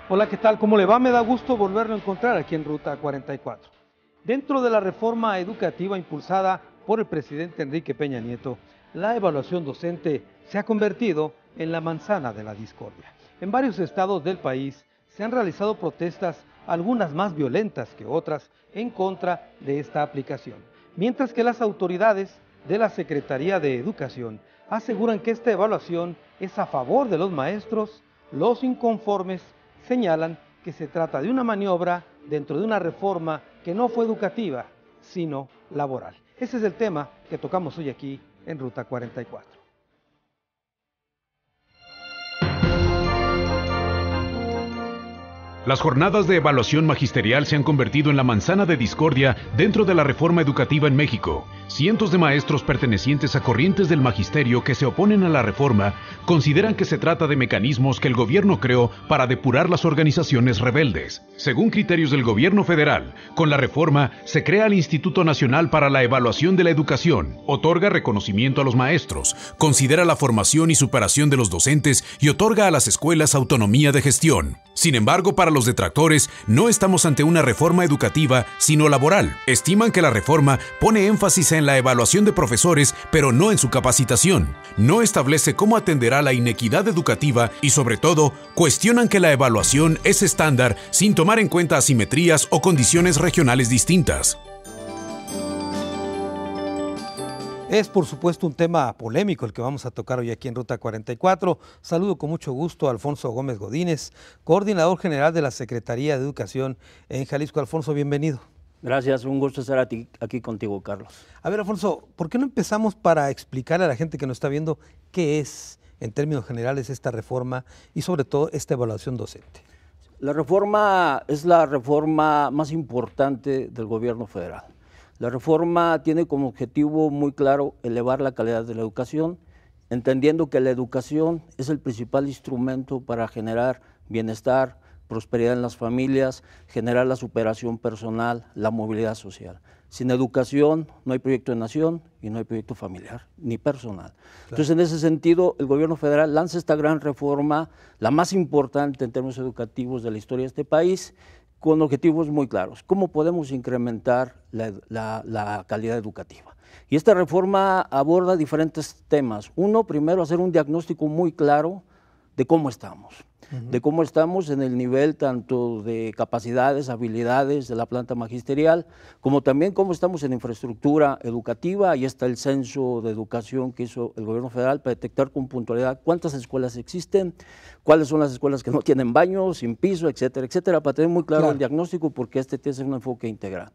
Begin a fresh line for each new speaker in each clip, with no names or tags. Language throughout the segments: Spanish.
Hola, ¿qué tal? ¿Cómo le va? Me da gusto volverlo a encontrar aquí en Ruta 44. Dentro de la reforma educativa impulsada por el presidente Enrique Peña Nieto, la evaluación docente se ha convertido en la manzana de la discordia. En varios estados del país se han realizado protestas, algunas más violentas que otras, en contra de esta aplicación, mientras que las autoridades de la Secretaría de Educación aseguran que esta evaluación es a favor de los maestros. Los inconformes señalan que se trata de una maniobra dentro de una reforma que no fue educativa, sino laboral. Ese es el tema que tocamos hoy aquí en Ruta 44.
Las jornadas de evaluación magisterial se han convertido en la manzana de discordia dentro de la reforma educativa en México. Cientos de maestros pertenecientes a corrientes del magisterio que se oponen a la reforma consideran que se trata de mecanismos que el gobierno creó para depurar las organizaciones rebeldes. Según criterios del gobierno federal, con la reforma se crea el Instituto Nacional para la Evaluación de la Educación, otorga reconocimiento a los maestros, considera la formación y superación de los docentes y otorga a las escuelas autonomía de gestión. Sin embargo, para los detractores, no estamos ante una reforma educativa, sino laboral. Estiman que la reforma pone énfasis en la evaluación de profesores, pero no en su capacitación. No establece cómo atenderá la inequidad educativa y, sobre todo, cuestionan que la evaluación es estándar sin tomar en cuenta asimetrías o condiciones regionales distintas.
Es, por supuesto, un tema polémico el que vamos a tocar hoy aquí en Ruta 44. Saludo con mucho gusto a Alfonso Gómez Godínez, coordinador general de la Secretaría de Educación en Jalisco. Alfonso, bienvenido.
Gracias, un gusto estar aquí contigo, Carlos.
A ver, Alfonso, ¿por qué no empezamos para explicarle a la gente que nos está viendo qué es, en términos generales, esta reforma y sobre todo esta evaluación docente?
La reforma es la reforma más importante del gobierno federal. La reforma tiene como objetivo muy claro elevar la calidad de la educación, entendiendo que la educación es el principal instrumento para generar bienestar, prosperidad en las familias, generar la superación personal, la movilidad social. Sin educación no hay proyecto de nación y no hay proyecto familiar ni personal. Claro. Entonces, en ese sentido, el gobierno federal lanza esta gran reforma, la más importante en términos educativos de la historia de este país, con objetivos muy claros. ¿Cómo podemos incrementar la calidad educativa? Y esta reforma aborda diferentes temas. Uno, primero, hacer un diagnóstico muy claro de cómo estamos. De cómo estamos en el nivel tanto de capacidades, habilidades de la planta magisterial, como también cómo estamos en infraestructura educativa. Ahí está el censo de educación que hizo el gobierno federal para detectar con puntualidad cuántas escuelas existen, cuáles son las escuelas que no tienen baño, sin piso, etcétera, etcétera, para tener muy claro el diagnóstico, porque este tiene que ser un enfoque integral.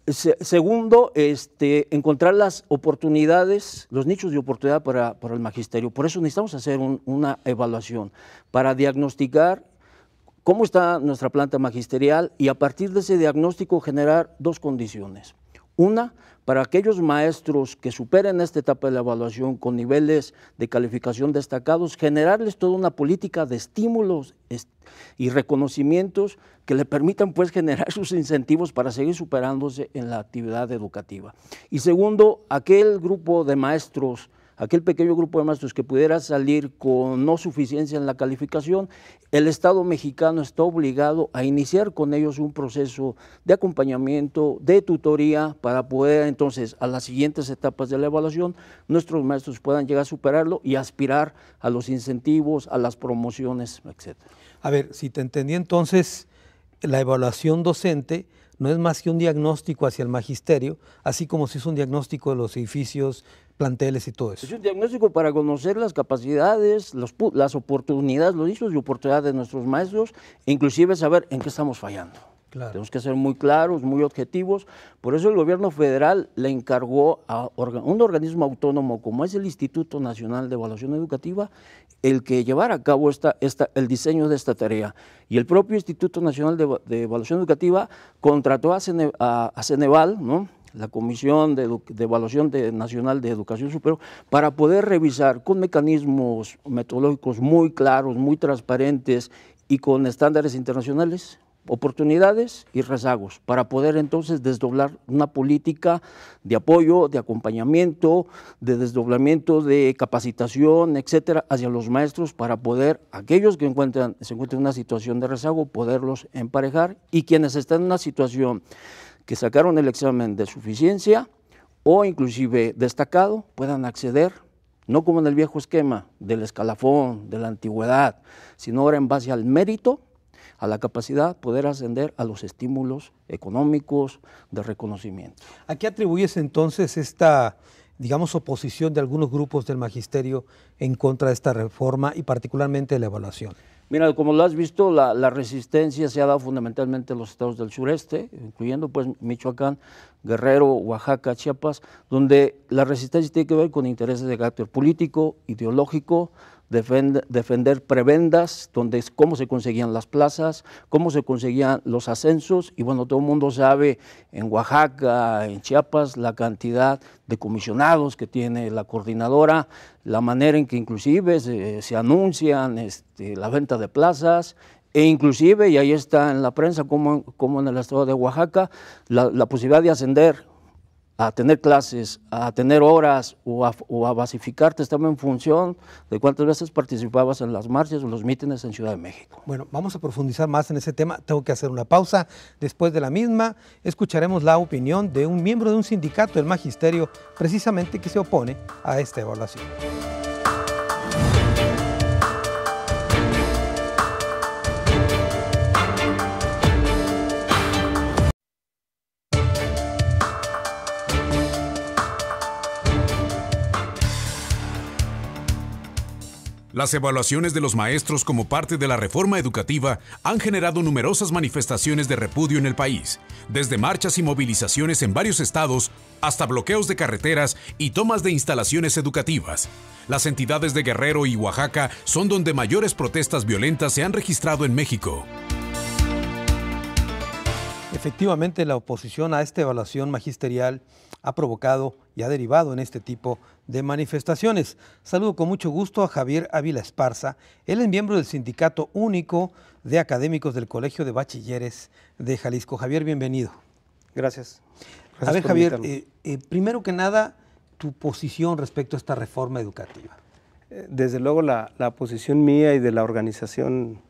Segundo, encontrar las oportunidades, los nichos de oportunidad para el magisterio. Por eso necesitamos hacer una evaluación para diagnosticar cómo está nuestra planta magisterial y a partir de ese diagnóstico generar dos condiciones. Una, para aquellos maestros que superen esta etapa de la evaluación con niveles de calificación destacados, generarles toda una política de estímulos y reconocimientos que le permitan pues generar sus incentivos para seguir superándose en la actividad educativa. Y segundo, aquel grupo de maestros, aquel pequeño grupo de maestros que pudiera salir con no suficiencia en la calificación, el Estado mexicano está obligado a iniciar con ellos un proceso de acompañamiento, de tutoría, para poder entonces a las siguientes etapas de la evaluación nuestros maestros puedan llegar a superarlo y aspirar a los incentivos, a las promociones, etc.
A ver, si te entendí entonces, la evaluación docente no es más que un diagnóstico hacia el magisterio, así como si es un diagnóstico de los edificios, planteles y todo eso.
Es un diagnóstico para conocer las capacidades, las oportunidades, los nichos de oportunidad de nuestros maestros, e inclusive saber en qué estamos fallando. Claro. Tenemos que ser muy claros, muy objetivos. Por eso el gobierno federal le encargó a un organismo autónomo como es el Instituto Nacional de Evaluación Educativa el que llevara a cabo el diseño de esta tarea. Y el propio Instituto Nacional de Evaluación Educativa contrató a Ceneval, ¿no?, la Comisión de Evaluación Nacional de Educación Superior, para poder revisar con mecanismos metodológicos muy claros, muy transparentes y con estándares internacionales, oportunidades y rezagos, para poder entonces desdoblar una política de apoyo, de acompañamiento, de desdoblamiento, de capacitación, etcétera, hacia los maestros, para poder, aquellos que se encuentran en una situación de rezago, poderlos emparejar, y quienes están en una situación que sacaron el examen de suficiencia o inclusive destacado, puedan acceder, no como en el viejo esquema del escalafón, de la antigüedad, sino ahora en base al mérito, a la capacidad, poder ascender a los estímulos económicos de reconocimiento.
¿A qué atribuyes entonces esta, digamos, oposición de algunos grupos del magisterio en contra de esta reforma y particularmente de la evaluación?
Mira, como lo has visto, la resistencia se ha dado fundamentalmente en los estados del sureste, incluyendo pues Michoacán, Guerrero, Oaxaca, Chiapas, donde la resistencia tiene que ver con intereses de carácter político, ideológico, defender prebendas, donde es cómo se conseguían las plazas, cómo se conseguían los ascensos, y bueno, todo el mundo sabe en Oaxaca, en Chiapas, la cantidad de comisionados que tiene la coordinadora, la manera en que inclusive se anuncian la venta de plazas, e inclusive, y ahí está en la prensa, como en el estado de Oaxaca, la posibilidad de ascender a tener clases, a tener horas o a basificarte estaba en función de cuántas veces participabas en las marchas o los mítines en Ciudad de México.
Bueno, vamos a profundizar más en ese tema. Tengo que hacer una pausa. Después de la misma, escucharemos la opinión de un miembro de un sindicato del magisterio, precisamente que se opone a esta evaluación.
Las evaluaciones de los maestros como parte de la reforma educativa han generado numerosas manifestaciones de repudio en el país, desde marchas y movilizaciones en varios estados hasta bloqueos de carreteras y tomas de instalaciones educativas. Las entidades de Guerrero y Oaxaca son donde mayores protestas violentas se han registrado en México.
Efectivamente, la oposición a esta evaluación magisterial ha provocado y ha derivado en este tipo de manifestaciones. Saludo con mucho gusto a Javier Ávila Esparza. Él es miembro del Sindicato Único de Académicos del Colegio de Bachilleres de Jalisco. Javier, bienvenido.
Gracias.
A ver, Javier, primero que nada, tu posición respecto a esta reforma educativa.
Desde luego la posición mía y de la organización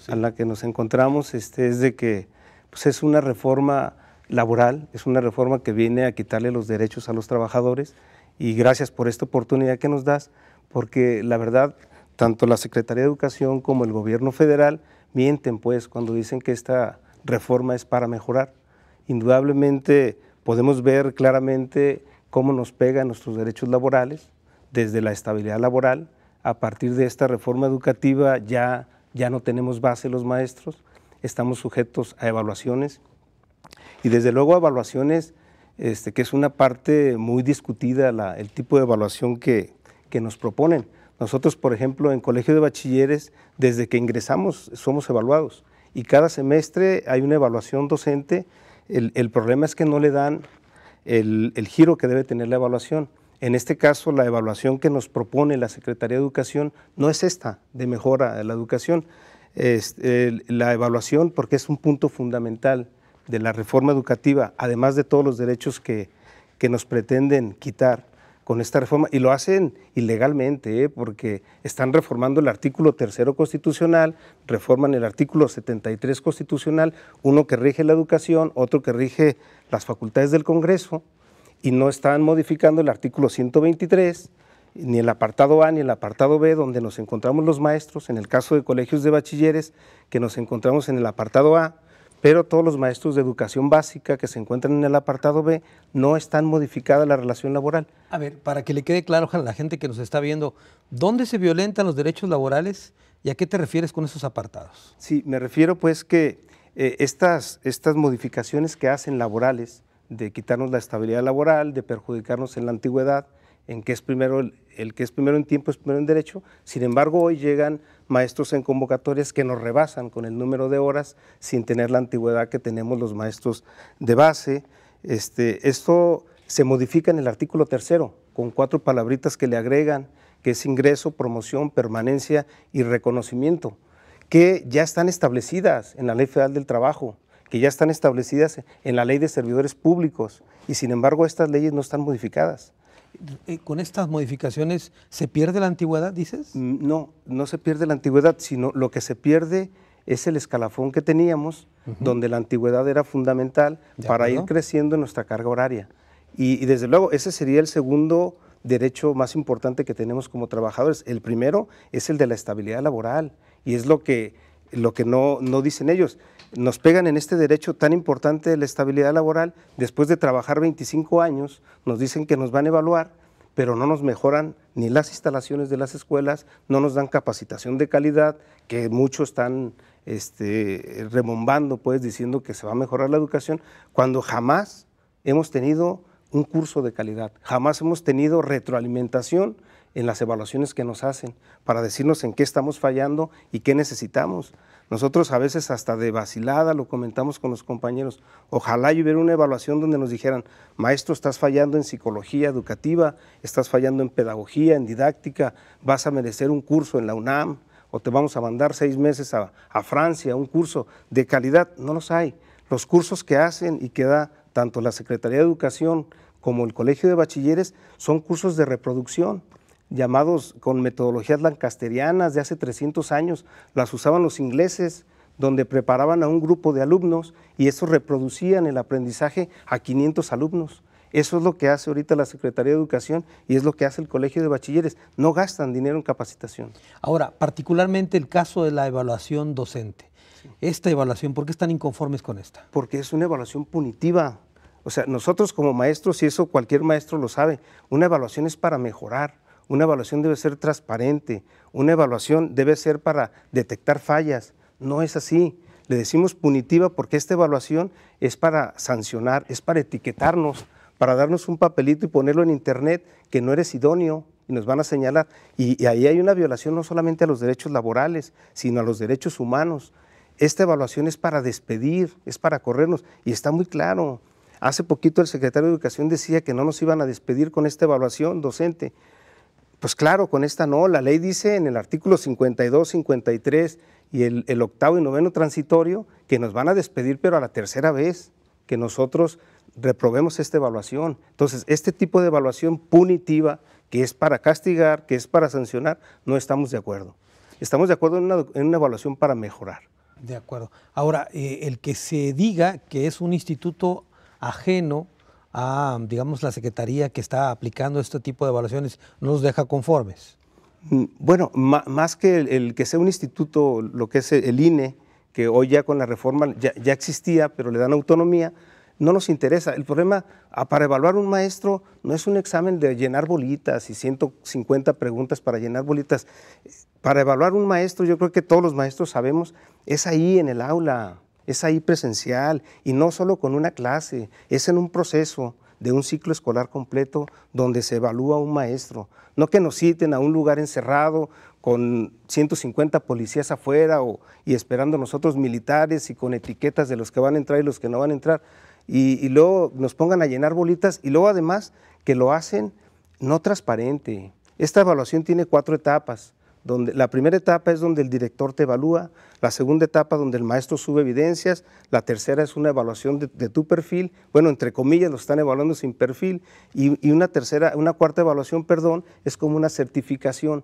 a la que nos encontramos es de que pues, es una reforma laboral, es una reforma que viene a quitarle los derechos a los trabajadores, y gracias por esta oportunidad que nos das, porque la verdad, tanto la Secretaría de Educación como el gobierno federal mienten pues cuando dicen que esta reforma es para mejorar. Indudablemente podemos ver claramente cómo nos pegan nuestros derechos laborales, desde la estabilidad laboral. A partir de esta reforma educativa ya no tenemos base los maestros, estamos sujetos a evaluaciones, y desde luego evaluaciones que es una parte muy discutida, el tipo de evaluación que nos proponen. Nosotros, por ejemplo, en Colegio de Bachilleres, desde que ingresamos somos evaluados, y cada semestre hay una evaluación docente. El problema es que no le dan el giro que debe tener la evaluación. En este caso, la evaluación que nos propone la Secretaría de Educación no es esta, de mejora de la educación. La evaluación, porque es un punto fundamental de la reforma educativa, además de todos los derechos que nos pretenden quitar con esta reforma, y lo hacen ilegalmente, porque están reformando el artículo 3º constitucional, reforman el artículo 73 constitucional, uno que rige la educación, otro que rige las facultades del Congreso, y no están modificando el artículo 123, ni el apartado A ni el apartado B, donde nos encontramos los maestros, en el caso de colegios de bachilleres, que nos encontramos en el apartado A, pero todos los maestros de educación básica que se encuentran en el apartado B no están modificada la relación laboral.
A ver, para que le quede claro a la gente que nos está viendo, ¿dónde se violentan los derechos laborales y a qué te refieres con esos apartados?
Sí, me refiero pues que estas modificaciones que hacen laborales, de quitarnos la estabilidad laboral, de perjudicarnos en la antigüedad, en que es primero el que es primero en tiempo es primero en derecho. Sin embargo, hoy llegan maestros en convocatorias que nos rebasan con el número de horas sin tener la antigüedad que tenemos los maestros de base. Esto se modifica en el artículo 3º con 4 palabritas que le agregan, que es ingreso, promoción, permanencia y reconocimiento, que ya están establecidas en la Ley Federal del Trabajo, que ya están establecidas en la Ley de Servidores Públicos, y sin embargo estas leyes no están modificadas.
¿Con estas modificaciones se pierde la antigüedad, dices?
No, no se pierde la antigüedad, sino lo que se pierde es el escalafón que teníamos, donde la antigüedad era fundamental para ir creciendo en nuestra carga horaria. Y desde luego ese sería el segundo derecho más importante que tenemos como trabajadores. El primero es el de la estabilidad laboral, y es lo que no dicen ellos. Nos pegan en este derecho tan importante de la estabilidad laboral. Después de trabajar 25 años, nos dicen que nos van a evaluar, pero no nos mejoran ni las instalaciones de las escuelas, no nos dan capacitación de calidad, que muchos están remombando, pues, diciendo que se va a mejorar la educación, cuando jamás hemos tenido un curso de calidad, jamás hemos tenido retroalimentación en las evaluaciones que nos hacen para decirnos en qué estamos fallando y qué necesitamos. Nosotros a veces hasta de vacilada lo comentamos con los compañeros. Ojalá hubiera una evaluación donde nos dijeran, maestro, estás fallando en psicología educativa, estás fallando en pedagogía, en didáctica, vas a merecer un curso en la UNAM o te vamos a mandar 6 meses a Francia, un curso de calidad. No los hay. Los cursos que hacen y que da tanto la Secretaría de Educación como el Colegio de Bachilleres son cursos de reproducción, llamados con metodologías lancasterianas de hace 300 años, las usaban los ingleses, donde preparaban a un grupo de alumnos y eso reproducían el aprendizaje a 500 alumnos. Eso es lo que hace ahorita la Secretaría de Educación y es lo que hace el Colegio de Bachilleres. No gastan dinero en capacitación.
Ahora, particularmente el caso de la evaluación docente. Sí. Esta evaluación, ¿por qué están inconformes con esta?
Porque es una evaluación punitiva. O sea, nosotros como maestros, y eso cualquier maestro lo sabe, una evaluación es para mejorar. Una evaluación debe ser transparente, una evaluación debe ser para detectar fallas. No es así. Le decimos punitiva porque esta evaluación es para sancionar, es para etiquetarnos, para darnos un papelito y ponerlo en internet que no eres idóneo y nos van a señalar. Y ahí hay una violación no solamente a los derechos laborales, sino a los derechos humanos. Esta evaluación es para despedir, es para corrernos y está muy claro. Hace poquito el secretario de Educación decía que no nos iban a despedir con esta evaluación docente. Pues claro, con esta no, la ley dice en el artículo 52, 53 y el octavo y noveno transitorio que nos van a despedir, pero a la tercera vez que nosotros reprobemos esta evaluación. Entonces, este tipo de evaluación punitiva, que es para castigar, que es para sancionar, no estamos de acuerdo. Estamos de acuerdo en una evaluación para mejorar.
De acuerdo. Ahora, el que se diga que es un instituto ajeno a, digamos, la Secretaría que está aplicando este tipo de evaluaciones, ¿no nos deja conformes?
Bueno, más que el que sea un instituto, lo que es el INE, que hoy ya con la reforma ya existía, pero le dan autonomía, no nos interesa. El problema para evaluar un maestro no es un examen de llenar bolitas y 150 preguntas para llenar bolitas. Para evaluar un maestro, yo creo que todos los maestros sabemos, es ahí en el aula, es ahí presencial y no solo con una clase, es en un proceso de un ciclo escolar completo donde se evalúa un maestro. No que nos citen a un lugar encerrado con 150 policías afuera y esperando nosotros militares y con etiquetas de los que van a entrar y los que no van a entrar y luego nos pongan a llenar bolitas y luego además que lo hacen no transparente. Esta evaluación tiene 4 etapas. La primera etapa es donde el director te evalúa, la segunda etapa donde el maestro sube evidencias, la tercera es una evaluación de tu perfil, bueno, entre comillas lo están evaluando sin perfil, y una cuarta evaluación, es como una certificación.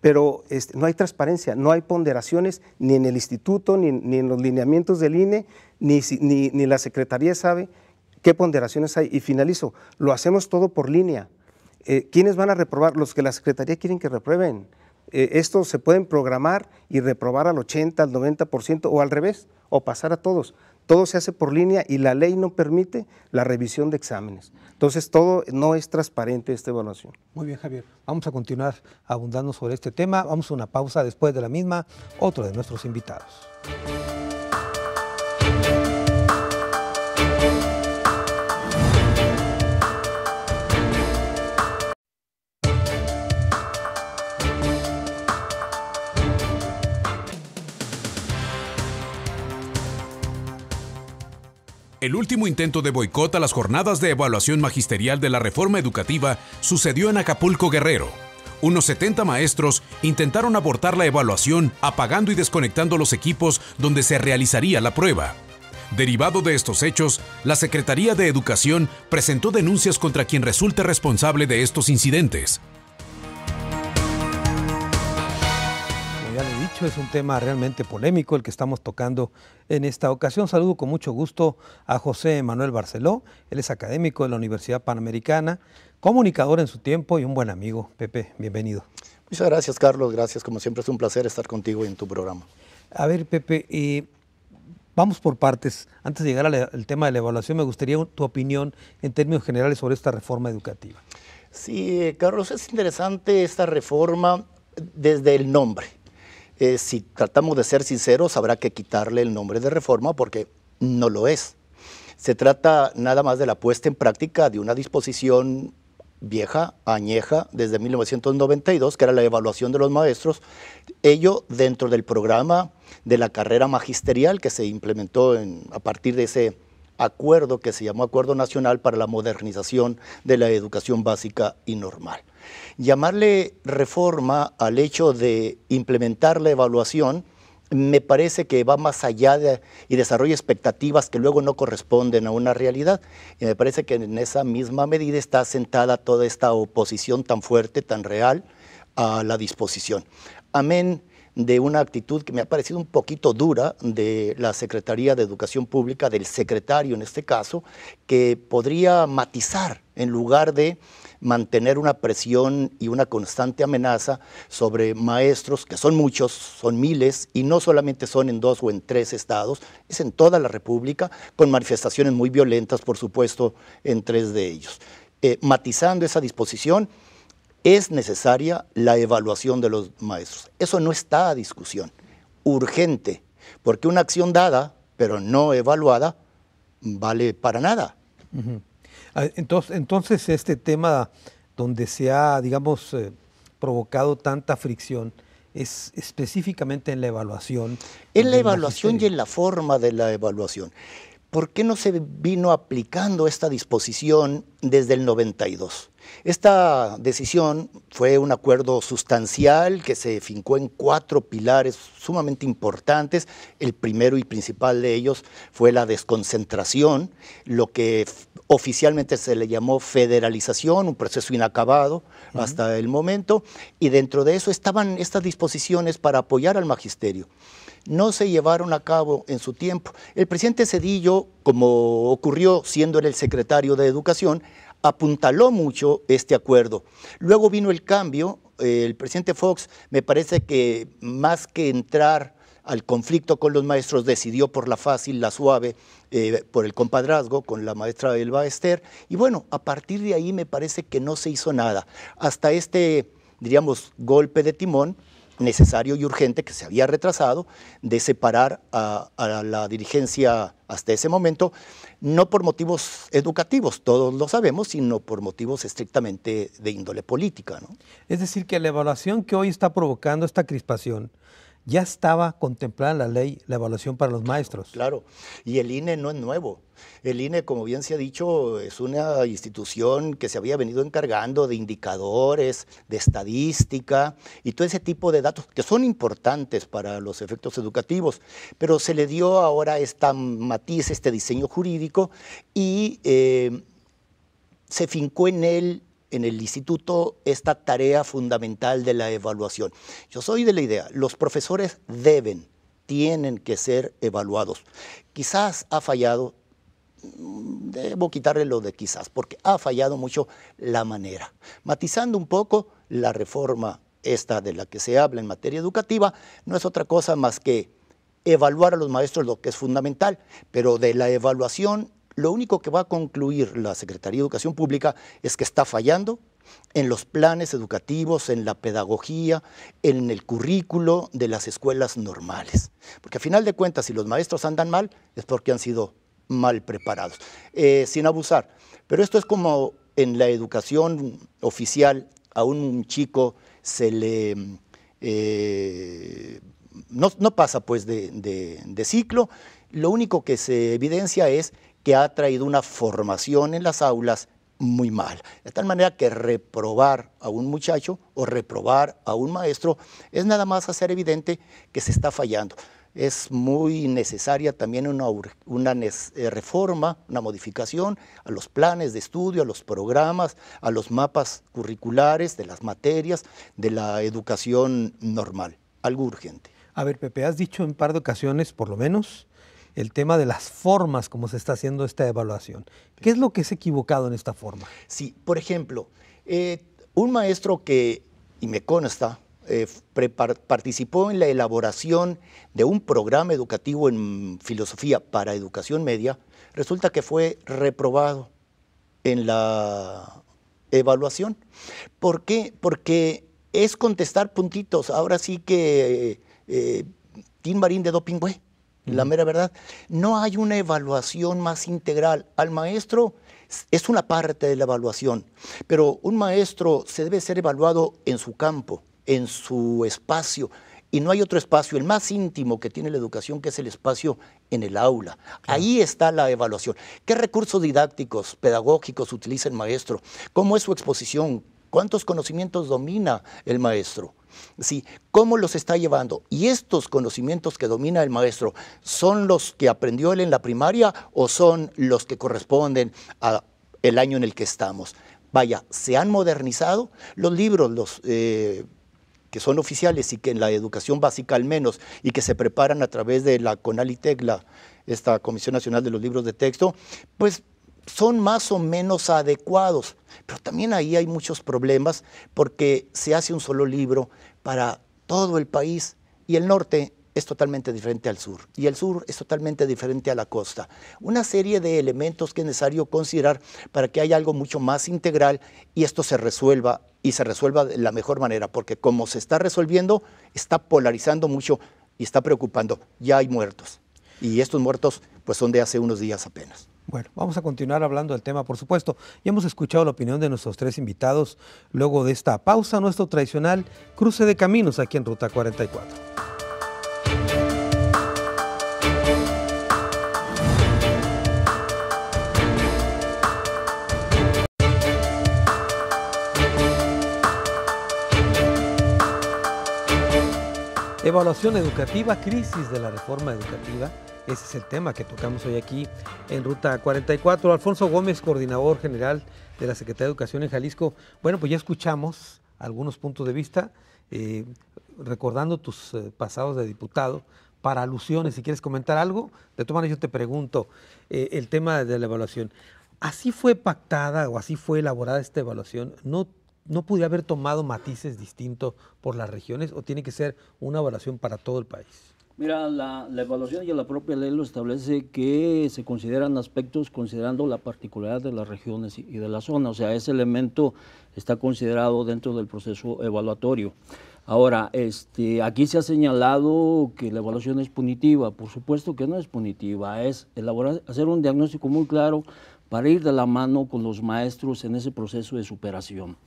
Pero no hay transparencia, no hay ponderaciones ni en el instituto, ni en los lineamientos del INE, ni la Secretaría sabe qué ponderaciones hay. Y finalizo, lo hacemos todo por línea. ¿Quiénes van a reprobar? Los que la Secretaría quieren que reprueben. Estos se pueden programar y reprobar al 80, al 90% o al revés, o pasar a todos. Todo se hace por línea y la ley no permite la revisión de exámenes. Entonces todo no es transparente esta evaluación.
Muy bien, Javier. Vamos a continuar abundando sobre este tema. Vamos a una pausa. Después de la misma, otro de nuestros invitados.
El último intento de boicot a las jornadas de evaluación magisterial de la reforma educativa sucedió en Acapulco, Guerrero. Unos 70 maestros intentaron abortar la evaluación apagando y desconectando los equipos donde se realizaría la prueba. Derivado de estos hechos, la Secretaría de Educación presentó denuncias contra quien resulte responsable de estos incidentes.
Como ya le he dicho, es un tema realmente polémico el que estamos tocando en esta ocasión. Saludo con mucho gusto a José Manuel Barceló. Él es académico de la Universidad Panamericana, comunicador en su tiempo y un buen amigo. Pepe, bienvenido.
Muchas gracias, Carlos. Gracias. Como siempre es un placer estar contigo y en tu programa.
A ver, Pepe, vamos por partes. Antes de llegar al tema de la evaluación, me gustaría tu opinión en términos generales sobre esta reforma educativa.
Sí, Carlos, es interesante esta reforma desde el nombre. Si tratamos de ser sinceros, habrá que quitarle el nombre de reforma porque no lo es. Se trata nada más de la puesta en práctica de una disposición vieja, añeja, desde 1992, que era la evaluación de los maestros, ello dentro del programa de la carrera magisterial que se implementó a partir de ese acuerdo que se llamó Acuerdo Nacional para la Modernización de la Educación Básica y Normal. Llamarle reforma al hecho de implementar la evaluación me parece que va más allá y desarrolla expectativas que luego no corresponden a una realidad. Y me parece que en esa misma medida está sentada toda esta oposición tan fuerte, tan real a la disposición. Amén de una actitud que me ha parecido un poquito dura de la Secretaría de Educación Pública, del secretario en este caso, que podría matizar en lugar de mantener una presión y una constante amenaza sobre maestros, que son muchos, son miles, y no solamente son en 2 o en 3 estados, es en toda la República, con manifestaciones muy violentas, por supuesto, en 3 de ellos. Matizando esa disposición, es necesaria la evaluación de los maestros. Eso no está a discusión, urgente, porque una acción dada, pero no evaluada, vale para nada.
Uh-huh. Entonces, este tema donde se ha, digamos, provocado tanta fricción es específicamente en la evaluación.
En la evaluación y en la forma de la evaluación. ¿Por qué no se vino aplicando esta disposición desde el 92? Esta decisión fue un acuerdo sustancial que se fincó en 4 pilares sumamente importantes. El primero y principal de ellos fue la desconcentración, lo que oficialmente se le llamó federalización, un proceso inacabado hasta el momento, y dentro de eso estaban estas disposiciones para apoyar al magisterio. No se llevaron a cabo en su tiempo. El presidente Zedillo, como ocurrió siendo él el secretario de Educación, apuntaló mucho este acuerdo. Luego vino el cambio, el presidente Fox me parece que más que entrar al conflicto con los maestros decidió por la fácil, la suave, por el compadrazgo con la maestra Elba Ester, y bueno, a partir de ahí me parece que no se hizo nada. Hasta este, diríamos, golpe de timón necesario y urgente que se había retrasado de separar a la dirigencia hasta ese momento, no por motivos educativos, todos lo sabemos, sino por motivos estrictamente de índole política, ¿no?
Es decir, que la evaluación que hoy está provocando esta crispación ya estaba contemplada en la ley, la evaluación para los maestros.
Claro, y el INE no es nuevo. El INE, como bien se ha dicho, es una institución que se había venido encargando de indicadores, de estadística y todo ese tipo de datos que son importantes para los efectos educativos, pero se le dio ahora esta matiz, este diseño jurídico y se fincó en el instituto esta tarea fundamental de la evaluación. Yo soy de la idea, los profesores tienen que ser evaluados. Quizás ha fallado, debo quitarle lo de quizás, porque ha fallado mucho la manera. Matizando un poco, la reforma esta de la que se habla en materia educativa no es otra cosa más que evaluar a los maestros, lo que es fundamental, pero de la evaluación lo único que va a concluir la Secretaría de Educación Pública es que está fallando en los planes educativos, en la pedagogía, en el currículo de las escuelas normales. Porque a final de cuentas, si los maestros andan mal, es porque han sido mal preparados, sin abusar. Pero esto es como en la educación oficial, a un chico se le no pasa pues de ciclo, lo único que se evidencia es que ha traído una formación en las aulas muy mal. De tal manera que reprobar a un muchacho o reprobar a un maestro es nada más hacer evidente que se está fallando. Es muy necesaria también una reforma, una modificación a los planes de estudio, a los programas, a los mapas curriculares de las materias de la educación normal. Algo urgente.
A ver, Pepe, has dicho en un par de ocasiones, por lo menos, el tema de las formas como se está haciendo esta evaluación. ¿Qué es lo que es equivocado en esta forma?
Sí, por ejemplo, un maestro que, y me consta, participó en la elaboración de un programa educativo en filosofía para educación media, resulta que fue reprobado en la evaluación. ¿Por qué? Porque es contestar puntitos. Ahora sí que Tim Marín de Dopingüe, la mera verdad. No hay una evaluación más integral. Al maestro es una parte de la evaluación, pero un maestro se debe ser evaluado en su campo, en su espacio, y no hay otro espacio, el más íntimo que tiene la educación, que es el espacio en el aula. Claro. Ahí está la evaluación. ¿Qué recursos didácticos, pedagógicos utiliza el maestro? ¿Cómo es su exposición? ¿Cuántos conocimientos domina el maestro? Sí, ¿cómo los está llevando? ¿Y estos conocimientos que domina el maestro son los que aprendió él en la primaria o son los que corresponden al año en el que estamos? Vaya, se han modernizado los libros, que son oficiales y que en la educación básica al menos, y que se preparan a través de la CONALITEC, esta Comisión Nacional de los Libros de Texto, pues son más o menos adecuados, pero también ahí hay muchos problemas porque se hace un solo libro para todo el país y el norte es totalmente diferente al sur y el sur es totalmente diferente a la costa. Una serie de elementos que es necesario considerar para que haya algo mucho más integral y esto se resuelva y se resuelva de la mejor manera, porque como se está resolviendo, está polarizando mucho y está preocupando. Ya hay muertos y estos muertos pues son de hace unos días apenas.
Bueno, vamos a continuar hablando del tema, por supuesto. Ya hemos escuchado la opinión de nuestros tres invitados luego de esta pausa, nuestro tradicional cruce de caminos aquí en Ruta 44. Evaluación educativa, crisis de la reforma educativa. Ese es el tema que tocamos hoy aquí en Ruta 44. Alfonso Gómez, coordinador general de la Secretaría de Educación en Jalisco. Bueno, pues ya escuchamos algunos puntos de vista, recordando tus pasados de diputado. Para alusiones, si quieres comentar algo, de todas maneras yo te pregunto, el tema de la evaluación. ¿Así fue pactada o así fue elaborada esta evaluación? ¿No pudiera haber tomado matices distintos por las regiones o tiene que ser una evaluación para todo el país?
Mira, la evaluación y la propia ley lo establece que se consideran aspectos considerando la particularidad de las regiones y de la zona, o sea, ese elemento está considerado dentro del proceso evaluatorio. Ahora, aquí se ha señalado que la evaluación es punitiva. Por supuesto que no es punitiva, es hacer un diagnóstico muy claro para ir de la mano con los maestros en ese proceso de superación.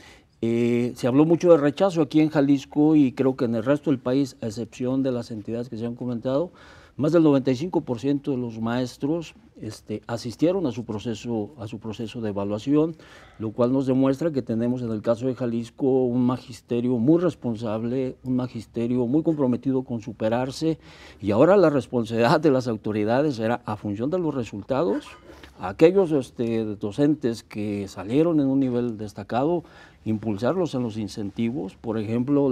Se habló mucho de rechazo aquí en Jalisco y creo que en el resto del país, a excepción de las entidades que se han comentado, más del 95% de los maestros asistieron a su proceso de evaluación, lo cual nos demuestra que tenemos en el caso de Jalisco un magisterio muy responsable, un magisterio muy comprometido con superarse, y ahora la responsabilidad de las autoridades era, a función de los resultados, aquellos docentes que salieron en un nivel destacado, impulsarlos en los incentivos. Por ejemplo,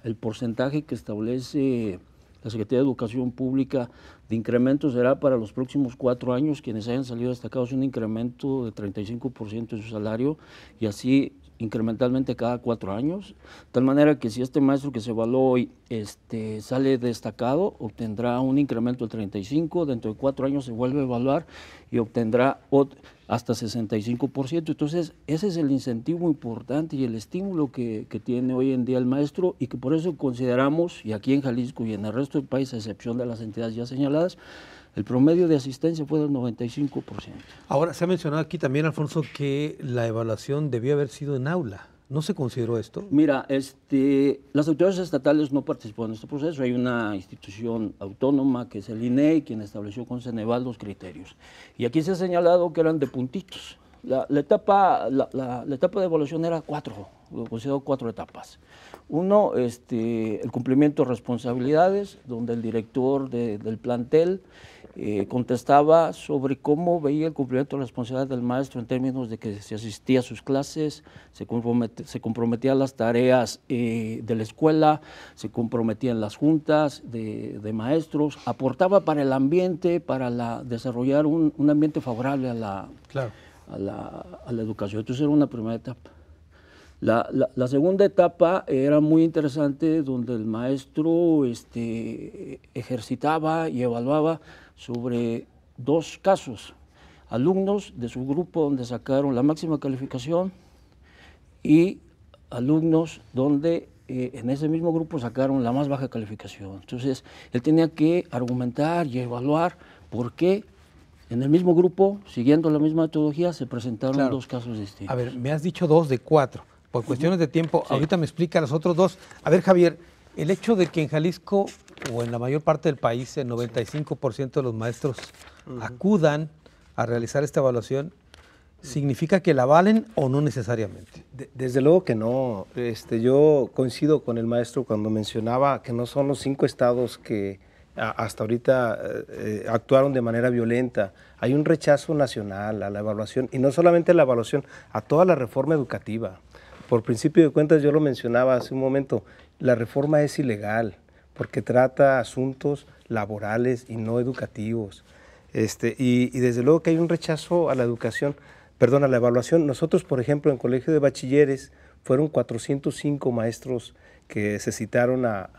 el porcentaje que establece la Secretaría de Educación Pública de incremento será para los próximos 4 años, quienes hayan salido destacados, un incremento de 35% de su salario, y así incrementalmente cada 4 años, de tal manera que si este maestro que se evaluó hoy sale destacado, obtendrá un incremento del 35%, dentro de 4 años se vuelve a evaluar y obtendrá hasta 65%. Entonces, ese es el incentivo importante y el estímulo que tiene hoy en día el maestro, y que por eso consideramos, y aquí en Jalisco y en el resto del país, a excepción de las entidades ya señaladas, el promedio de asistencia fue del 95%.
Ahora, se ha mencionado aquí también, Alfonso, que la evaluación debió haber sido en aula. ¿No se consideró esto?
Mira, las autoridades estatales no participaron en este proceso. Hay una institución autónoma que es el INEI, quien estableció con Ceneval los criterios. Y aquí se ha señalado que eran de puntitos. La etapa de evaluación era lo considero 4 etapas. Uno, el cumplimiento de responsabilidades, donde el director del plantel contestaba sobre cómo veía el cumplimiento de responsabilidades del maestro en términos de que se asistía a sus clases, se comprometía a las tareas de la escuela, se comprometía en las juntas de maestros, aportaba para el ambiente, para desarrollar un ambiente favorable a la educación. Entonces era una primera etapa. La segunda etapa era muy interesante, donde el maestro ejercitaba y evaluaba sobre 2 casos, alumnos de su grupo donde sacaron la máxima calificación y alumnos donde en ese mismo grupo sacaron la más baja calificación. Entonces, él tenía que argumentar y evaluar por qué en el mismo grupo, siguiendo la misma metodología, se presentaron 2 casos distintos.
A ver, me has dicho 2 de 4. Por cuestiones de tiempo, sí. Ahorita me explica los otros 2. A ver, Javier, el hecho de que en Jalisco o en la mayor parte del país el 95% de los maestros acudan a realizar esta evaluación, ¿significa que la avalen o no necesariamente?
Desde luego que no. Yo coincido con el maestro cuando mencionaba que no son los 5 estados que hasta ahorita actuaron de manera violenta. Hay un rechazo nacional a la evaluación, y no solamente a la evaluación, a toda la reforma educativa. Por principio de cuentas, yo lo mencionaba hace un momento, la reforma es ilegal porque trata asuntos laborales y no educativos. Y desde luego que hay un rechazo a la educación, a la evaluación. Nosotros, por ejemplo, en Colegio de Bachilleres, fueron 405 maestros que se citaron a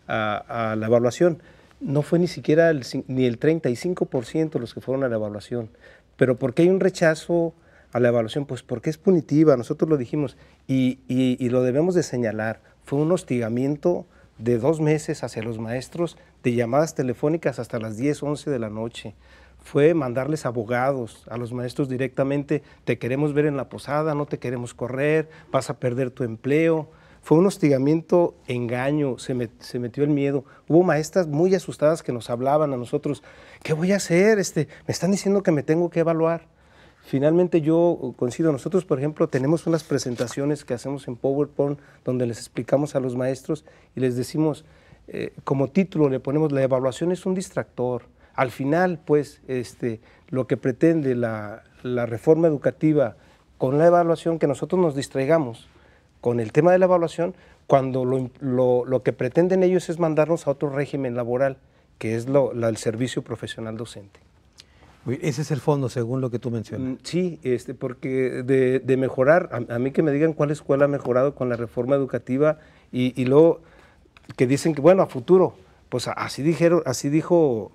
la evaluación. No fue ni siquiera ni el 35% los que fueron a la evaluación. Pero ¿por qué hay un rechazo a la evaluación? Pues porque es punitiva, nosotros lo dijimos, y lo debemos de señalar. Fue un hostigamiento de 2 meses hacia los maestros, de llamadas telefónicas hasta las 10, 11 de la noche. Fue mandarles abogados a los maestros directamente: te queremos ver en la posada, no te queremos correr, vas a perder tu empleo. Fue un hostigamiento, engaño, se metió el miedo. Hubo maestras muy asustadas que nos hablaban a nosotros: ¿qué voy a hacer? Me están diciendo que me tengo que evaluar. Finalmente yo coincido, nosotros por ejemplo tenemos unas presentaciones que hacemos en PowerPoint donde les explicamos a los maestros y les decimos, como título le ponemos: la evaluación es un distractor. Al final, pues, lo que pretende la reforma educativa con la evaluación, que nosotros nos distraigamos con el tema de la evaluación, cuando lo que pretenden ellos es mandarnos a otro régimen laboral, que es el servicio profesional docente.
Ese es el fondo, según lo que tú mencionas.
Sí, porque de mejorar, a mí que me digan cuál escuela ha mejorado con la reforma educativa y luego que dicen que, bueno, a futuro, pues así dijo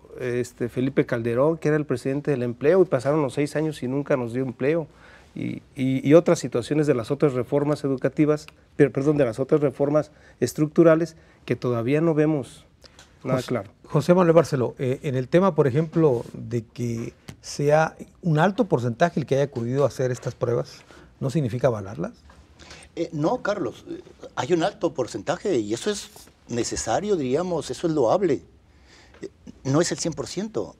Felipe Calderón, que era el presidente del empleo, y pasaron los 6 años y nunca nos dio empleo. Y otras situaciones de las otras reformas educativas, de las otras reformas estructurales que todavía no vemos nada claro.
José Manuel Barceló, en el tema, por ejemplo, de que sea un alto porcentaje el que haya acudido a hacer estas pruebas, ¿no significa avalarlas?
No, Carlos, hay un alto porcentaje y eso es necesario, diríamos, eso es loable. No es el 100%,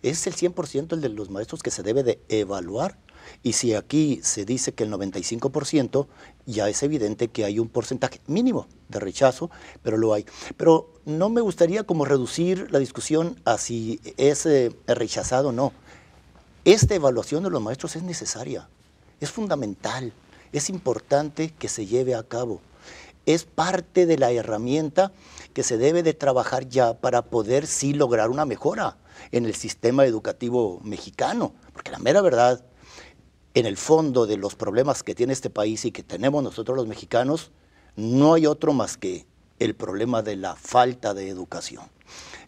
es el 100% el de los maestros que se debe de evaluar. Y si aquí se dice que el 95%, ya es evidente que hay un porcentaje mínimo de rechazo, pero lo hay. Pero no me gustaría como reducir la discusión a si es rechazado o no. Esta evaluación de los maestros es necesaria, es fundamental, es importante que se lleve a cabo. Es parte de la herramienta que se debe de trabajar ya para poder sí lograr una mejora en el sistema educativo mexicano. Porque la mera verdad, en el fondo de los problemas que tiene este país y que tenemos nosotros los mexicanos, no hay otro más que el problema de la falta de educación.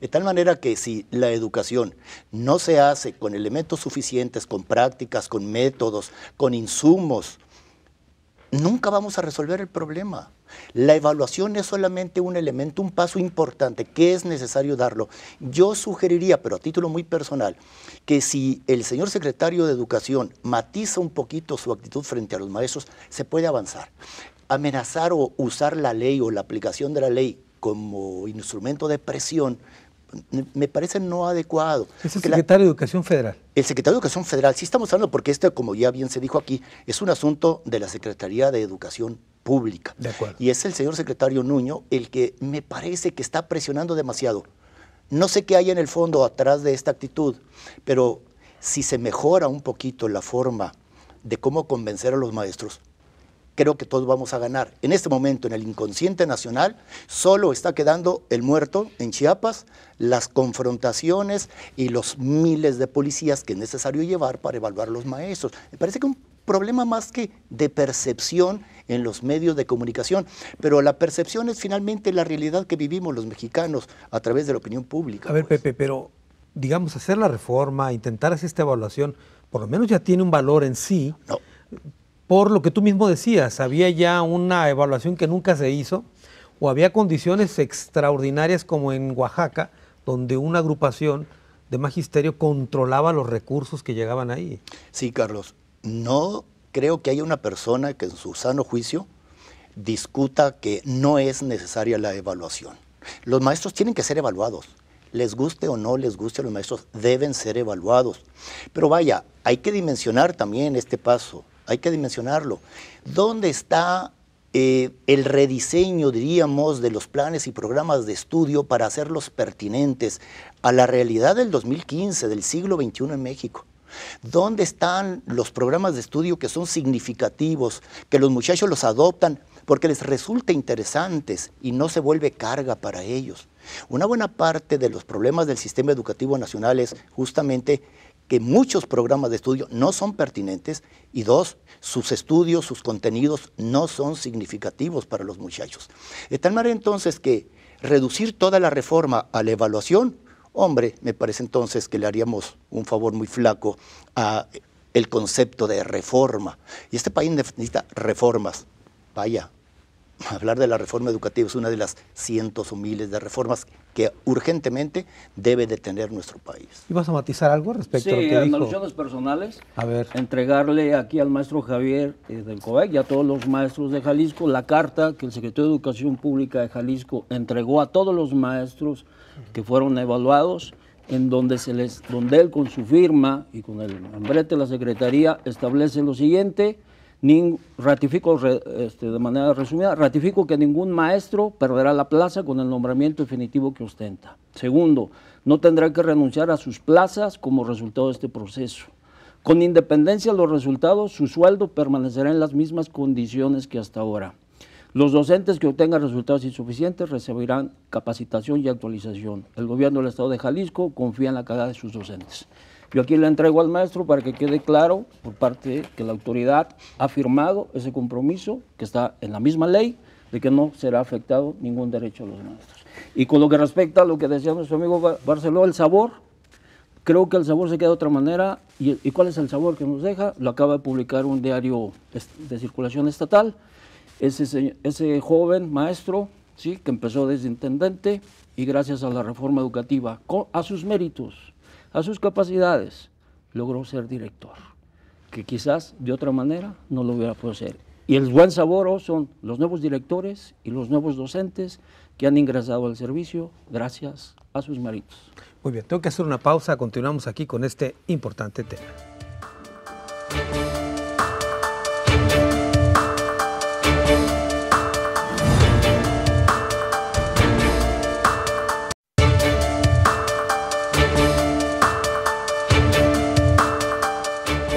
De tal manera que si la educación no se hace con elementos suficientes, con prácticas, con métodos, con insumos, nunca vamos a resolver el problema. La evaluación es solamente un elemento, un paso importante que es necesario darlo. Yo sugeriría, pero a título muy personal, que si el señor secretario de Educación matiza un poquito su actitud frente a los maestros, se puede avanzar. Amenazar o usar la ley o la aplicación de la ley como instrumento de presión me parece no adecuado.
Es el secretario de Educación Federal.
El secretario de Educación Federal, sí estamos hablando, porque como ya bien se dijo aquí, es un asunto de la Secretaría de Educación Pública.
De acuerdo.
Y es el señor secretario Nuño el que me parece que está presionando demasiado. No sé qué hay en el fondo atrás de esta actitud, pero si se mejora un poquito la forma de cómo convencer a los maestros, creo que todos vamos a ganar. En este momento, en el inconsciente nacional, solo está quedando el muerto en Chiapas, las confrontaciones y los miles de policías que es necesario llevar para evaluar a los maestros. Me parece que un problema más que de percepción en los medios de comunicación, pero la percepción es finalmente la realidad que vivimos los mexicanos a través de la opinión pública.
A ver, Pepe, pero digamos, hacer la reforma, intentar hacer esta evaluación, por lo menos ya tiene un valor en sí.
No.
Por lo que tú mismo decías, había ya una evaluación que nunca se hizo, o había condiciones extraordinarias como en Oaxaca, donde una agrupación de magisterio controlaba los recursos que llegaban ahí.
Sí, Carlos, no creo que haya una persona que en su sano juicio discuta que no es necesaria la evaluación. Los maestros tienen que ser evaluados. Les guste o no les guste a los maestros, deben ser evaluados. Pero vaya, hay que dimensionar también este paso. Hay que dimensionarlo. ¿Dónde está el rediseño, diríamos, de los planes y programas de estudio para hacerlos pertinentes a la realidad del 2015, del siglo XXI en México? ¿Dónde están los programas de estudio que son significativos, que los muchachos los adoptan porque les resulta interesantes y no se vuelve carga para ellos? Una buena parte de los problemas del sistema educativo nacional es justamente que muchos programas de estudio no son pertinentes y dos, sus estudios, sus contenidos no son significativos para los muchachos. De tal manera entonces que reducir toda la reforma a la evaluación, hombre, me parece entonces que le haríamos un favor muy flaco a el concepto de reforma. Y este país necesita reformas. Vaya, hablar de la reforma educativa es una de las cientos o miles de reformas que urgentemente debe de tener nuestro país.
¿Ibas a matizar algo respecto a lo que
Sí,
dijo?
alusiones personales.
A ver.
Entregarle aquí al maestro Javier del COVEC y a todos los maestros de Jalisco la carta que el secretario de Educación Pública de Jalisco entregó a todos los maestros que fueron evaluados, en donde él con su firma y con el membrete de la Secretaría establece lo siguiente. Ratifico de manera resumida, ratifico que ningún maestro perderá la plaza con el nombramiento definitivo que ostenta. Segundo, no tendrá que renunciar a sus plazas como resultado de este proceso. Con independencia de los resultados, su sueldo permanecerá en las mismas condiciones que hasta ahora. Los docentes que obtengan resultados insuficientes recibirán capacitación y actualización. El gobierno del Estado de Jalisco confía en la calidad de sus docentes. Yo aquí le entrego al maestro para que quede claro por parte de que la autoridad ha firmado ese compromiso que está en la misma ley de que no será afectado ningún derecho a los maestros. Y con lo que respecta a lo que decía nuestro amigo Barceló, el sabor, creo que el sabor se queda de otra manera. ¿Y cuál es el sabor que nos deja? Lo acaba de publicar un diario de circulación estatal. Ese joven maestro, ¿sí?, que empezó desde intendente y gracias a la reforma educativa, a sus méritos, a sus capacidades, logró ser director, que quizás de otra manera no lo hubiera podido ser. Y el buen sabor son los nuevos directores y los nuevos docentes que han ingresado al servicio gracias a sus méritos.
Muy bien, tengo que hacer una pausa, continuamos aquí con este importante tema.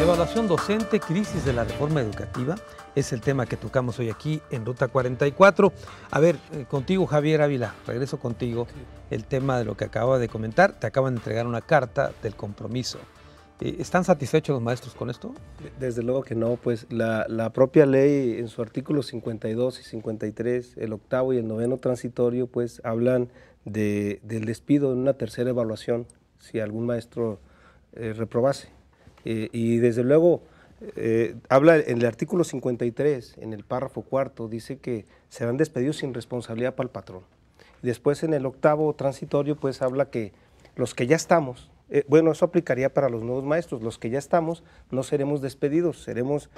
Evaluación docente, crisis de la reforma educativa, es el tema que tocamos hoy aquí en Ruta 44. A ver, contigo Javier Ávila, regreso contigo, el tema de lo que acaba de comentar, te acaban de entregar una carta del compromiso. ¿Están satisfechos los maestros con esto?
Desde luego que no, pues la propia ley en su artículo 52 y 53, el octavo y el noveno transitorio, pues hablan del despido en una tercera evaluación si algún maestro reprobase. Y desde luego habla en el artículo 53, en el párrafo cuarto, dice que serán despedidos sin responsabilidad para el patrón. Y después en el octavo transitorio pues habla que los que ya estamos, bueno, eso aplicaría para los nuevos maestros, los que ya estamos no seremos despedidos, seremos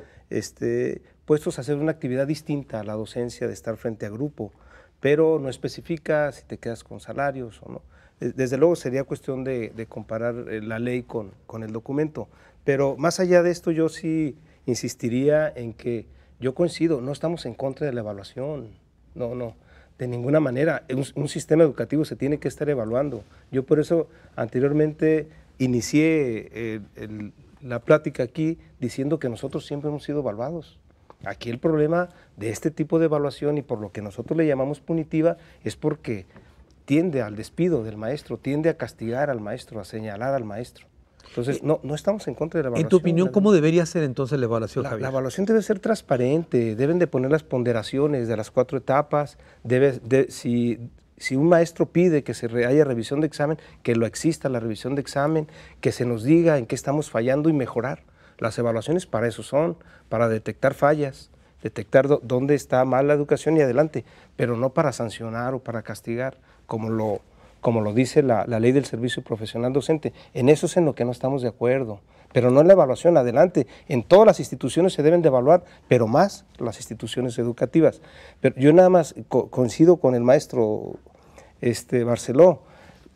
puestos a hacer una actividad distinta a la docencia de estar frente a grupo, pero no especifica si te quedas con salarios o no. Desde luego sería cuestión de comparar la ley con el documento, pero más allá de esto yo sí insistiría en que yo coincido, no estamos en contra de la evaluación, no, de ninguna manera. Un sistema educativo se tiene que estar evaluando. Yo por eso anteriormente inicié la plática aquí diciendo que nosotros siempre hemos sido evaluados. Aquí el problema de este tipo de evaluación y por lo que nosotros le llamamos punitiva es porque tiende al despido del maestro, tiende a castigar al maestro, a señalar al maestro. Entonces, no estamos en contra de la evaluación.
En tu opinión, ¿cómo debería ser entonces la evaluación, Javier?
La evaluación debe ser transparente, deben de poner las ponderaciones de las 4 etapas, si un maestro pide que haya revisión de examen, que lo exista la revisión de examen, que se nos diga en qué estamos fallando y mejorar. Las evaluaciones para eso son, para detectar fallas, detectar dónde está mal la educación y adelante, pero no para sancionar o para castigar, como lo dice la ley del servicio profesional docente. En eso es en lo que no estamos de acuerdo, pero no en la evaluación, adelante. En todas las instituciones se deben de evaluar, pero más las instituciones educativas. Pero yo nada más coincido con el maestro Barceló,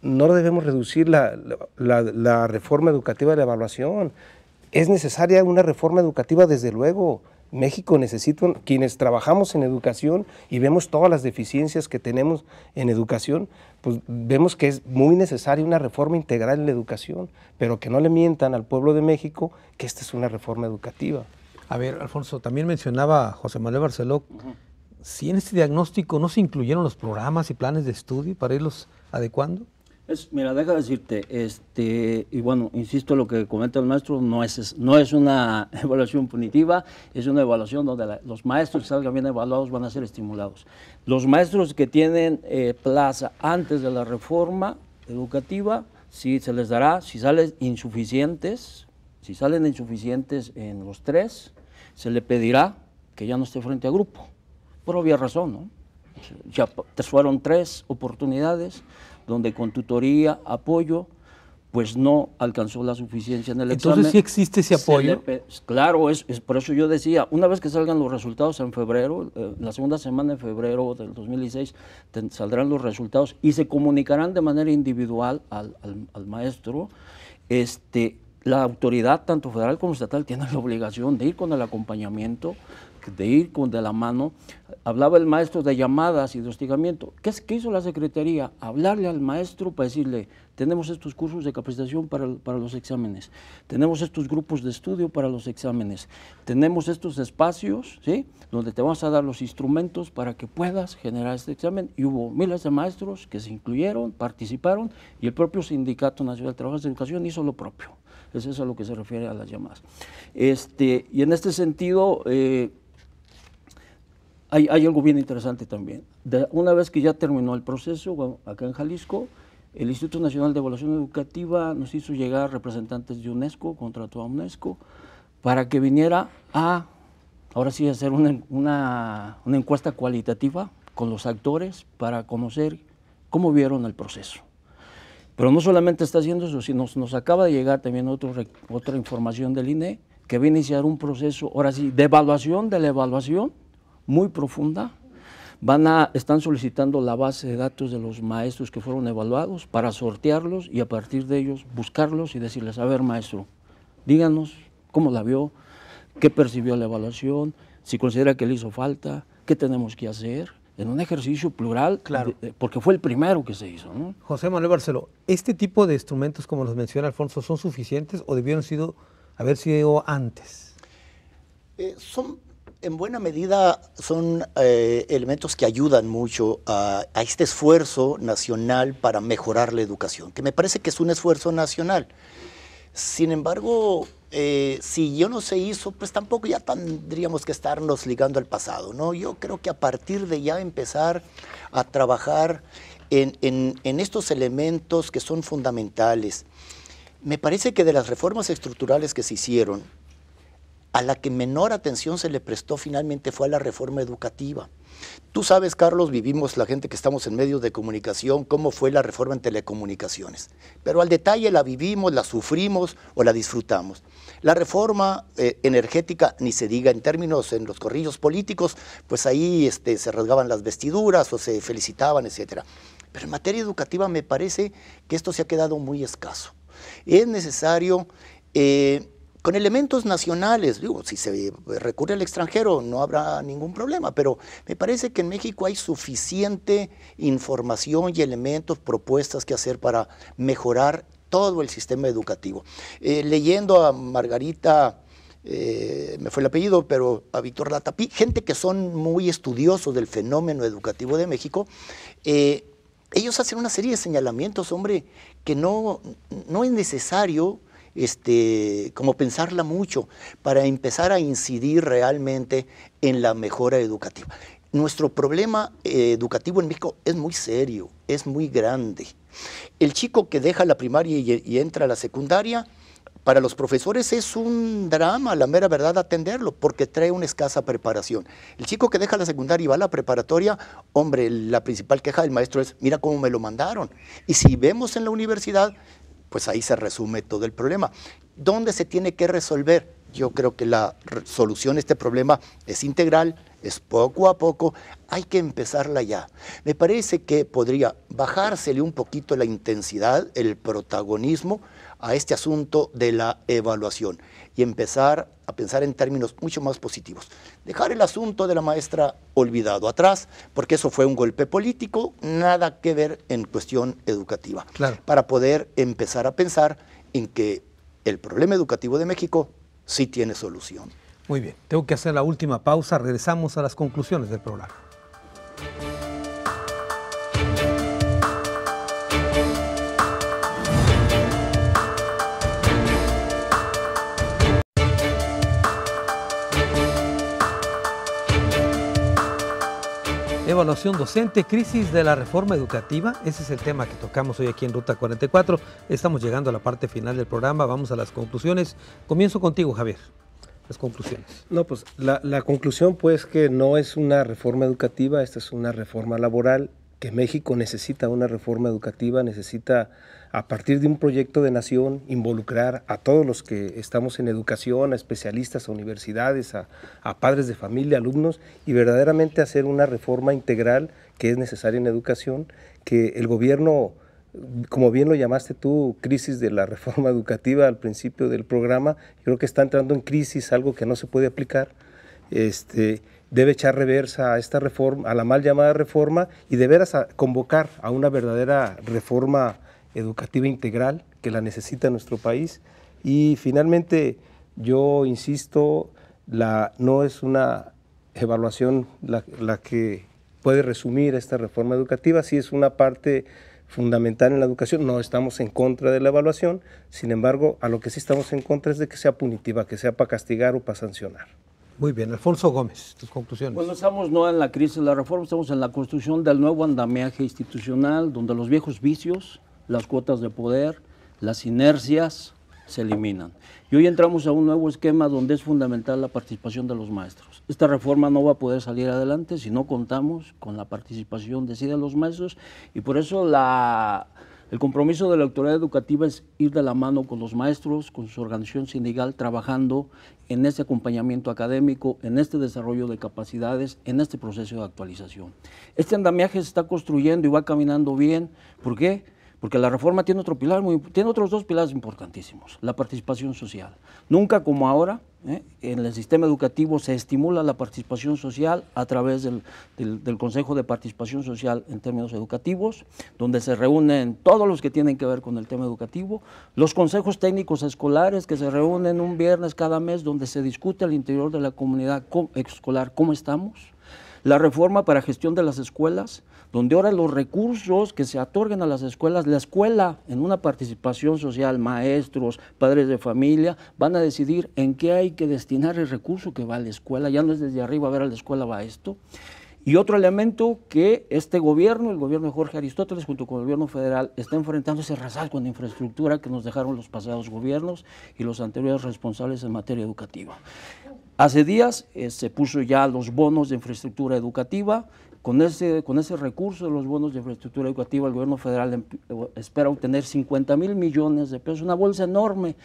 no debemos reducir la reforma educativa de la evaluación. Es necesaria una reforma educativa desde luego. México necesita, quienes trabajamos en educación y vemos todas las deficiencias que tenemos en educación, pues vemos que es muy necesaria una reforma integral en la educación, pero que no le mientan al pueblo de México que esta es una reforma educativa.
A ver, Alfonso, también mencionaba José Manuel Barceló, si en este diagnóstico no se incluyeron los programas y planes de estudio para irlos adecuando.
Mira, deja decirte, y bueno, insisto, lo que comenta el maestro no es una evaluación punitiva, es una evaluación donde los maestros que salgan bien evaluados van a ser estimulados. Los maestros que tienen plaza antes de la reforma educativa, sí se les dará, si salen insuficientes en los 3, se le pedirá que ya no esté frente a grupo, por obvia razón, ¿no? Ya fueron 3 oportunidades donde con tutoría, apoyo, pues no alcanzó la suficiencia en el examen.
Entonces, ¿sí existe ese apoyo?
Claro, es por eso yo decía, una vez que salgan los resultados en febrero, la segunda semana de febrero del 2016, saldrán los resultados y se comunicarán de manera individual al maestro. La autoridad, tanto federal como estatal, tiene la obligación de ir con el acompañamiento, de ir de la mano. Hablaba el maestro de llamadas y de hostigamiento. ¿Qué hizo la Secretaría? Hablarle al maestro para decirle, tenemos estos cursos de capacitación para los exámenes, tenemos estos grupos de estudio para los exámenes, tenemos estos espacios, ¿sí?, donde te vamos a dar los instrumentos para que puedas generar este examen. Y hubo miles de maestros que se incluyeron, participaron, y el propio Sindicato Nacional de Trabajadores de Educación hizo lo propio. Es eso a lo que se refiere a las llamadas. Y en este sentido, hay algo bien interesante también. Una vez que ya terminó el proceso, acá en Jalisco, el Instituto Nacional de Evaluación Educativa nos hizo llegar representantes de UNESCO, contrató a UNESCO, para que viniera ahora sí, hacer una encuesta cualitativa con los actores para conocer cómo vieron el proceso. Pero no solamente está haciendo eso, sino nos acaba de llegar también otra información del INE, que va a iniciar un proceso, ahora sí, de evaluación de la evaluación, muy profunda. Están solicitando la base de datos de los maestros que fueron evaluados para sortearlos y a partir de ellos buscarlos y decirles, a ver, maestro, díganos cómo la vio, qué percibió la evaluación, si considera que le hizo falta, qué tenemos que hacer, en un ejercicio plural, claro, porque fue el primero que se hizo, ¿no?
José Manuel Barceló, ¿este tipo de instrumentos, como los menciona Alfonso, son suficientes o debieron haber sido antes?
En buena medida son elementos que ayudan mucho a este esfuerzo nacional para mejorar la educación, que me parece que es un esfuerzo nacional. Sin embargo, si yo no se hizo, pues tampoco ya tendríamos que estarnos ligando al pasado, ¿no? Yo creo que a partir de ya empezar a trabajar en estos elementos que son fundamentales, me parece que de las reformas estructurales que se hicieron, a la que menor atención se le prestó finalmente fue a la reforma educativa. Tú sabes, Carlos, vivimos la gente que estamos en medios de comunicación, cómo fue la reforma en telecomunicaciones. Pero al detalle la vivimos, la sufrimos o la disfrutamos. La reforma energética, ni se diga en términos en los corrillos políticos, pues ahí se rasgaban las vestiduras o se felicitaban, etc. Pero en materia educativa me parece que esto se ha quedado muy escaso. Es necesario, con elementos nacionales, digo, si se recurre al extranjero no habrá ningún problema, pero me parece que en México hay suficiente información y elementos, propuestas que hacer para mejorar todo el sistema educativo. Leyendo a Margarita, me fue el apellido, pero a Víctor Latapí, gente que son muy estudiosos del fenómeno educativo de México, ellos hacen una serie de señalamientos, hombre, que no es necesario como pensarla mucho para empezar a incidir realmente en la mejora educativa. Nuestro problema educativo en México es muy serio, es muy grande. El chico que deja la primaria y entra a la secundaria, para los profesores es un drama, la mera verdad, atenderlo, porque trae una escasa preparación. El chico que deja la secundaria y va a la preparatoria, hombre, la principal queja del maestro es, mira cómo me lo mandaron. Y si vemos en la universidad, pues ahí se resume todo el problema. ¿Dónde se tiene que resolver? Yo creo que la solución a este problema es integral, es poco a poco, hay que empezarla ya. Me parece que podría bajársele un poquito la intensidad, el protagonismo a este asunto de la evaluación y empezar a pensar en términos mucho más positivos. Dejar el asunto de la maestra olvidado atrás, porque eso fue un golpe político, nada que ver en cuestión educativa.
Claro.
Para poder empezar a pensar en que el problema educativo de México sí tiene solución.
Muy bien, tengo que hacer la última pausa, regresamos a las conclusiones del programa. Evaluación docente, crisis de la reforma educativa, ese es el tema que tocamos hoy aquí en Ruta 44. Estamos llegando a la parte final del programa, vamos a las conclusiones. Comienzo contigo, Javier, las conclusiones.
No, pues la conclusión pues que no es una reforma educativa, esta es una reforma laboral, que México necesita una reforma educativa, necesita a partir de un proyecto de nación involucrar a todos los que estamos en educación, a especialistas, a universidades, a padres de familia, alumnos, y verdaderamente hacer una reforma integral que es necesaria en educación, que el gobierno, como bien lo llamaste tú, crisis de la reforma educativa al principio del programa, yo creo que está entrando en crisis, algo que no se puede aplicar, debe echar reversa a esta reforma, a la mal llamada reforma, y de veras a convocar a una verdadera reforma educativa integral que la necesita nuestro país. Y finalmente, yo insisto, no es una evaluación la que puede resumir esta reforma educativa, sí es una parte fundamental en la educación, no estamos en contra de la evaluación, sin embargo, a lo que sí estamos en contra es de que sea punitiva, que sea para castigar o para sancionar.
Muy bien, Alfonso Gómez, tus conclusiones.
Bueno, estamos no en la crisis de la reforma, estamos en la construcción del nuevo andamiaje institucional, donde los viejos vicios, las cuotas de poder, las inercias se eliminan. Y hoy entramos a un nuevo esquema donde es fundamental la participación de los maestros. Esta reforma no va a poder salir adelante si no contamos con la participación de los maestros, y por eso el compromiso de la autoridad educativa es ir de la mano con los maestros, con su organización sindical, trabajando en este acompañamiento académico, en este desarrollo de capacidades, en este proceso de actualización. Este andamiaje se está construyendo y va caminando bien. ¿Por qué? Porque la reforma tiene tiene otros dos pilares importantísimos, la participación social. Nunca como ahora, en el sistema educativo se estimula la participación social a través del Consejo de Participación Social en términos educativos, donde se reúnen todos los que tienen que ver con el tema educativo, los consejos técnicos escolares que se reúnen un viernes cada mes, donde se discute al interior de la comunidad escolar cómo estamos, la reforma para gestión de las escuelas, donde ahora los recursos que se otorguen a las escuelas, la escuela en una participación social, maestros, padres de familia, van a decidir en qué hay que destinar el recurso que va a la escuela, ya no es desde arriba a ver a la escuela va esto. Y otro elemento que este gobierno, el gobierno de Jorge Aristóteles junto con el gobierno federal, está enfrentando ese rasazgo en infraestructura que nos dejaron los pasados gobiernos y los anteriores responsables en materia educativa. Hace días se puso ya los bonos de infraestructura educativa. Con ese recurso de los bonos de infraestructura educativa, el gobierno federal espera obtener 50,000 millones de pesos, una bolsa enorme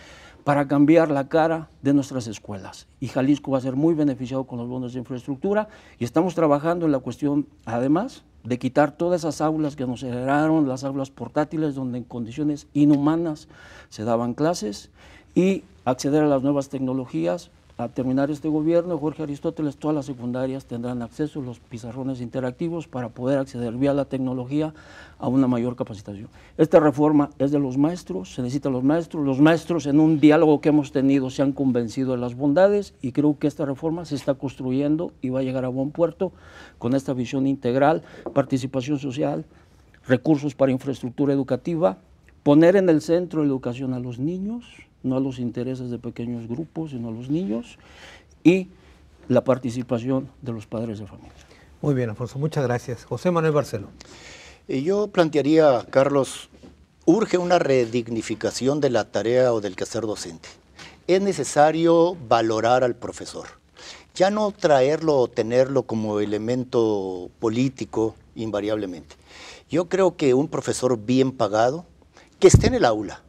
para cambiar la cara de nuestras escuelas. Y Jalisco va a ser muy beneficiado con los bonos de infraestructura y estamos trabajando en la cuestión, además, de quitar todas esas aulas que nos heredaron, las aulas portátiles donde en condiciones inhumanas se daban clases, y acceder a las nuevas tecnologías. A terminar este gobierno, Jorge Aristóteles, todas las secundarias tendrán acceso a los pizarrones interactivos para poder acceder vía la tecnología a una mayor capacitación. Esta reforma es de los maestros, se necesitan los maestros en un diálogo que hemos tenido se han convencido de las bondades y creo que esta reforma se está construyendo y va a llegar a buen puerto con esta visión integral, participación social, recursos para infraestructura educativa, poner en el centro de la educación a los niños, no a los intereses de pequeños grupos, sino a los niños, y la participación de los padres de familia.
Muy bien, Alfonso, muchas gracias. José Manuel Barceló.
Yo plantearía, Carlos, urge una redignificación de la tarea o del quehacer docente. Es necesario valorar al profesor, ya no traerlo o tenerlo como elemento político invariablemente. Yo creo que un profesor bien pagado, que esté en el aula,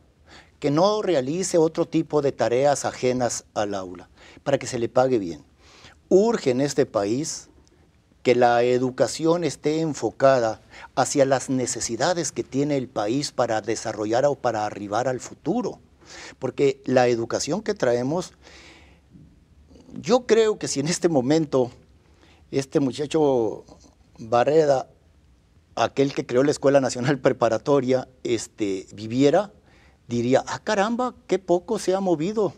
que no realice otro tipo de tareas ajenas al aula, para que se le pague bien. Urge en este país que la educación esté enfocada hacia las necesidades que tiene el país para desarrollar o para arribar al futuro. Porque la educación que traemos, yo creo que si en este momento este muchacho Barreda, aquel que creó la Escuela Nacional Preparatoria, viviera, diría, ah caramba, qué poco se ha movido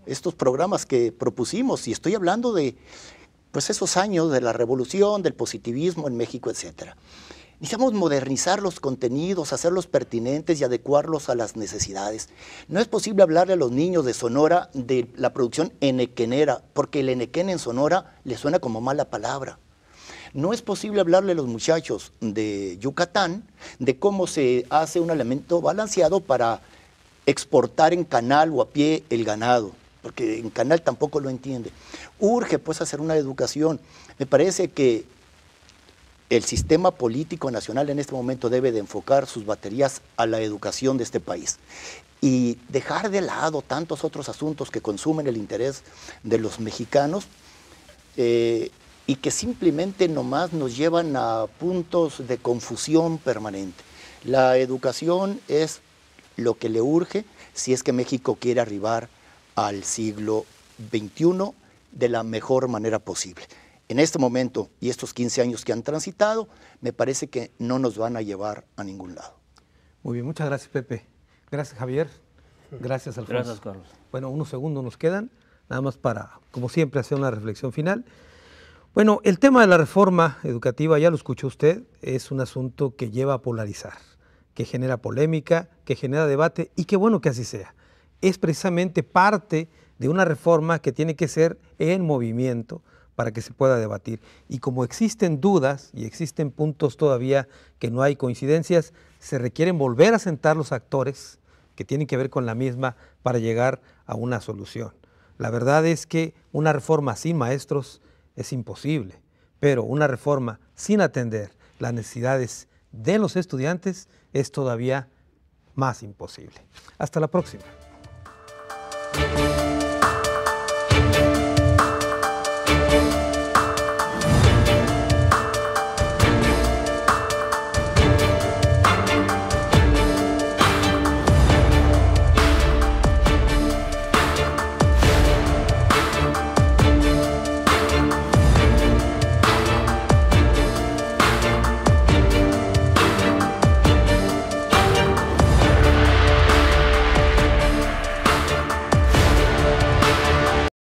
estos programas que propusimos. Y estoy hablando de pues, esos años de la revolución, del positivismo en México, etc. Necesitamos modernizar los contenidos, hacerlos pertinentes y adecuarlos a las necesidades. No es posible hablarle a los niños de Sonora de la producción enequenera, porque el enequén en Sonora le suena como mala palabra. No es posible hablarle a los muchachos de Yucatán de cómo se hace un alimento balanceado para exportar en canal o a pie el ganado, porque en canal tampoco lo entiende. Urge pues hacer una educación. Me parece que el sistema político nacional en este momento debe de enfocar sus baterías a la educación de este país y dejar de lado tantos otros asuntos que consumen el interés de los mexicanos y que simplemente nomás nos llevan a puntos de confusión permanente. La educación es lo que le urge si es que México quiere arribar al siglo XXI de la mejor manera posible. En este momento y estos 15 años que han transitado, me parece que no nos van a llevar a ningún lado.
Muy bien, muchas gracias, Pepe. Gracias, Javier. Gracias, Alfonso.
Gracias, Carlos.
Bueno, unos segundos nos quedan, nada más para, como siempre, hacer una reflexión final. Bueno, el tema de la reforma educativa, ya lo escuchó usted, es un asunto que lleva a polarizar, que genera polémica, que genera debate y qué bueno que así sea. Es precisamente parte de una reforma que tiene que ser en movimiento para que se pueda debatir. Y como existen dudas y existen puntos todavía que no hay coincidencias, se requieren volver a sentar los actores que tienen que ver con la misma para llegar a una solución. La verdad es que una reforma sin maestros es imposible, pero una reforma sin atender las necesidades de los estudiantes es todavía más imposible. Hasta la próxima.